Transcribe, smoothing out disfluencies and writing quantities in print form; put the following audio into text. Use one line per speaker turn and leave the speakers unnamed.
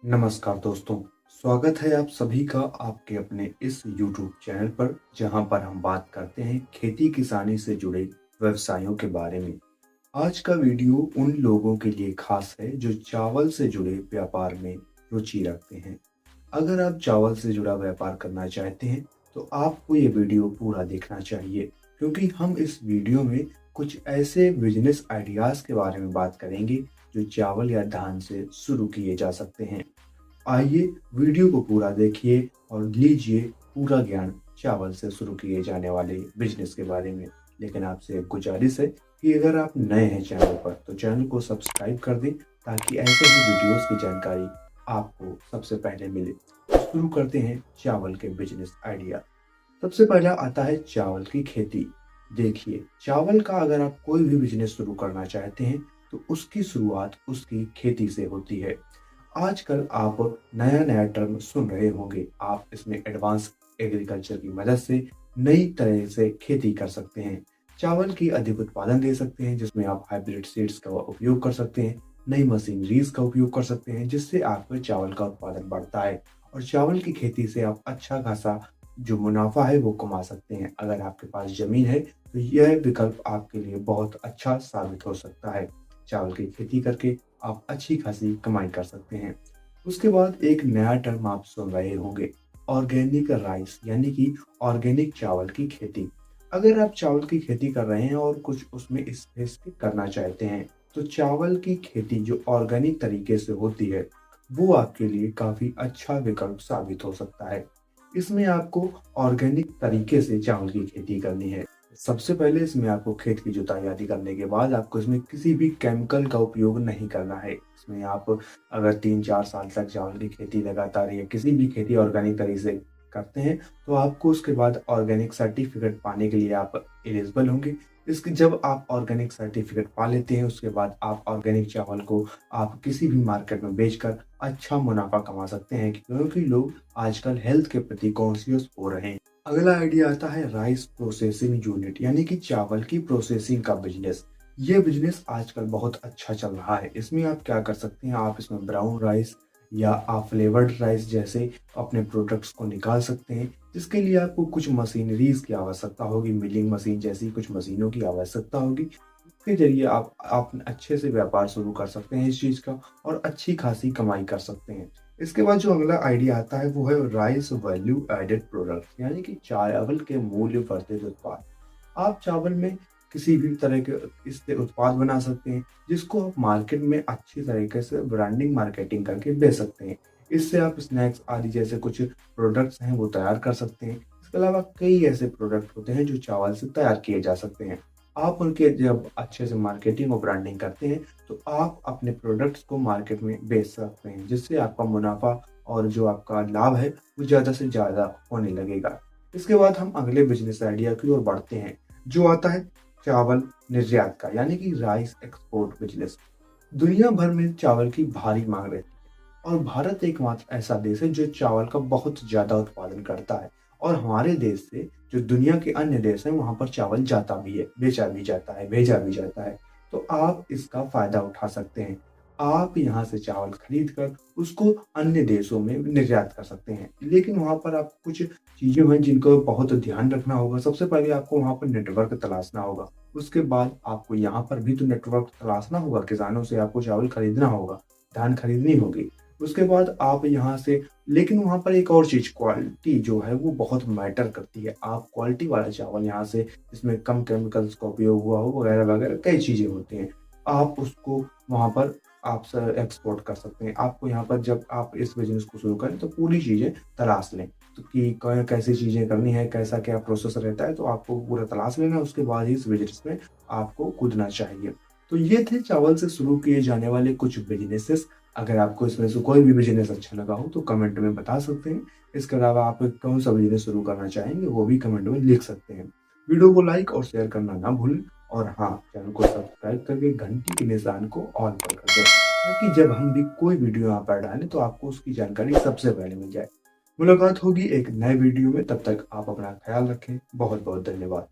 नमस्कार दोस्तों, स्वागत है आप सभी का आपके अपने इस YouTube चैनल पर, जहां पर हम बात करते हैं खेती किसानी से जुड़े व्यवसायों के बारे में। आज का वीडियो उन लोगों के लिए खास है जो चावल से जुड़े व्यापार में रुचि रखते हैं। अगर आप चावल से जुड़ा व्यापार करना चाहते हैं तो आपको ये वीडियो पूरा देखना चाहिए, क्योंकि हम इस वीडियो में कुछ ऐसे बिजनेस आइडियाज़ के बारे में बात करेंगे जो चावल या धान से शुरू किए जा सकते हैं। आइए वीडियो को पूरा देखिए और लीजिए पूरा ज्ञान चावल से शुरू किए जाने वाले बिजनेस के बारे में। लेकिन आपसे एक गुजारिश है कि अगर आप नए हैं चैनल पर तो चैनल को सब्सक्राइब कर दें, ताकि ऐसे ही वीडियोस की जानकारी आपको सबसे पहले मिले। तो शुरू करते हैं चावल के बिजनेस आइडिया। सबसे पहला आता है चावल की खेती। देखिए, चावल का अगर आप कोई भी बिजनेस शुरू करना चाहते हैं तो उसकी शुरुआत उसकी खेती से होती है। आजकल आप नया-नया टर्म सुन रहे होंगे। आप इसमें एडवांस एग्रीकल्चर की मदद से नई तरह से खेती कर सकते हैं। चावल की अधिक उत्पादन दे सकते हैं, जिसमें आप हाइब्रिड सीड्स का उपयोग कर सकते हैं, नई मशीनरीज का उपयोग कर सकते हैं, जिससे आपके चावल का उत्पादन बढ़ता है और चावल की खेती से आप अच्छा खासा जो मुनाफा है वो कमा सकते हैं। अगर आपके पास ज़मीन है तो यह विकल्प आपके लिए बहुत अच्छा साबित हो सकता है। चावल की खेती करके आप अच्छी खासी कमाई कर सकते हैं। उसके बाद एक नया टर्म आप सुन रहे होंगे, ऑर्गेनिक राइस, यानी कि ऑर्गेनिक चावल की खेती। अगर आप चावल की खेती कर रहे हैं और कुछ उसमें स्पेसिफिक करना चाहते हैं तो चावल की खेती जो ऑर्गेनिक तरीके से होती है वो आपके लिए काफ़ी अच्छा विकल्प साबित हो सकता है। इसमें आपको ऑर्गेनिक तरीके से चावल की खेती करनी है। सबसे पहले इसमें आपको खेत की जुताई आदि करने के बाद आपको इसमें किसी भी केमिकल का उपयोग नहीं करना है। इसमें आप अगर 3-4 साल तक चावल की खेती लगातार या किसी भी खेती ऑर्गेनिक तरीके से करते हैं तो आपको उसके बाद ऑर्गेनिक सर्टिफिकेट पाने के लिए आप एलिजिबल होंगे। इसके जब आप ऑर्गेनिक सर्टिफिकेट पा लेते हैं उसके बाद आप ऑर्गेनिक चावल को आप किसी भी मार्केट में बेचकर अच्छा मुनाफा कमा सकते हैं, क्योंकि लोग आजकल हेल्थ के प्रति कॉन्शियस हो रहे हैं। अगला आइडिया आता है राइस प्रोसेसिंग यूनिट, यानी कि चावल की प्रोसेसिंग का बिजनेस। ये बिजनेस आजकल बहुत अच्छा चल रहा है। इसमें आप क्या कर सकते हैं, आप इसमें ब्राउन राइस या आप फ्लेवर्ड राइस जैसे अपने प्रोडक्ट्स को निकाल सकते हैं, जिसके लिए आपको कुछ मशीनरीज की आवश्यकता होगी, मिलिंग मशीन जैसी कुछ मशीनों की आवश्यकता होगी। इसके जरिए आप अच्छे से व्यापार शुरू कर सकते हैं इस चीज़ का और अच्छी खासी कमाई कर सकते हैं। इसके बाद जो अगला आइडिया आता है वो है राइस वैल्यू एडेड प्रोडक्ट, यानी कि चावल के मूल्य वर्धित उत्पाद। आप चावल में किसी भी तरह के इससे उत्पाद बना सकते हैं, जिसको आप मार्केट में अच्छी तरीके से ब्रांडिंग मार्केटिंग करके बेच सकते हैं। इससे आप स्नैक्स आदि जैसे कुछ प्रोडक्ट्स हैं वो तैयार कर सकते हैं। इसके अलावा कई ऐसे प्रोडक्ट होते हैं जो चावल से तैयार किए जा सकते हैं। आप उनके जब अच्छे से मार्केटिंग और ब्रांडिंग करते हैं तो आप अपने प्रोडक्ट्स को मार्केट में बेच सकते हैं, जिससे आपका मुनाफा और जो आपका लाभ है वो ज़्यादा से ज़्यादा होने लगेगा। इसके बाद हम अगले बिजनेस आइडिया की ओर बढ़ते हैं, जो आता है चावल निर्यात का, यानी कि राइस एक्सपोर्ट बिजनेस। दुनिया भर में चावल की भारी मांग रहती है और भारत एकमात्र ऐसा देश है जो चावल का बहुत ज़्यादा उत्पादन करता है और हमारे देश से जो दुनिया के अन्य देश हैं वहाँ पर चावल जाता भी है, बेचा भी जाता है, भेजा भी जाता है। तो आप इसका फ़ायदा उठा सकते हैं। आप यहाँ से चावल खरीद कर उसको अन्य देशों में निर्यात कर सकते हैं। लेकिन वहाँ पर आपको कुछ चीज़ें हैं जिनको बहुत ध्यान रखना होगा। सबसे पहले आपको वहाँ पर नेटवर्क तलाशना होगा। उसके बाद आपको यहाँ पर भी तो नेटवर्क तलाशना होगा, किसानों से आपको चावल खरीदना होगा, धान खरीदनी होगी। उसके बाद आप यहाँ से, लेकिन वहाँ पर एक और चीज़ क्वालिटी जो है वो बहुत मैटर करती है। आप क्वालिटी वाला चावल यहाँ से जिसमें कम केमिकल्स का उपयोग हुआ हो वगैरह-वगैरह कई चीज़ें होती हैं। आप उसको वहाँ पर आप स एक्सपोर्ट कर सकते हैं। आपको यहाँ पर जब आप इस बिज़नेस को शुरू करें तो पूरी चीज़ें तलाश लें, तो कि क कैसी चीज़ें करनी है, कैसा क्या प्रोसेस रहता है, तो आपको पूरा तलाश लेना है, उसके बाद ही इस बिज़नेस में आपको कूदना चाहिए। तो ये थे चावल से शुरू किए जाने वाले कुछ बिज़नेसेस। अगर आपको इसमें से कोई भी बिज़नेस अच्छा लगा हो तो कमेंट में बता सकते हैं। इसके अलावा आप कौन-सा बिज़नेस शुरू करना चाहेंगे वो भी कमेंट में लिख सकते हैं। वीडियो को लाइक और शेयर करना ना भूलें और हाँ, चैनल को सब्सक्राइब करके घंटी के निशान को ऑल पर कर दें, ताकि जब हम भी कोई वीडियो यहाँ पर डालें तो आपको उसकी जानकारी सबसे पहले मिल जाए। मुलाकात होगी एक नए वीडियो में, तब तक आप अपना ख्याल रखें। बहुत-बहुत धन्यवाद।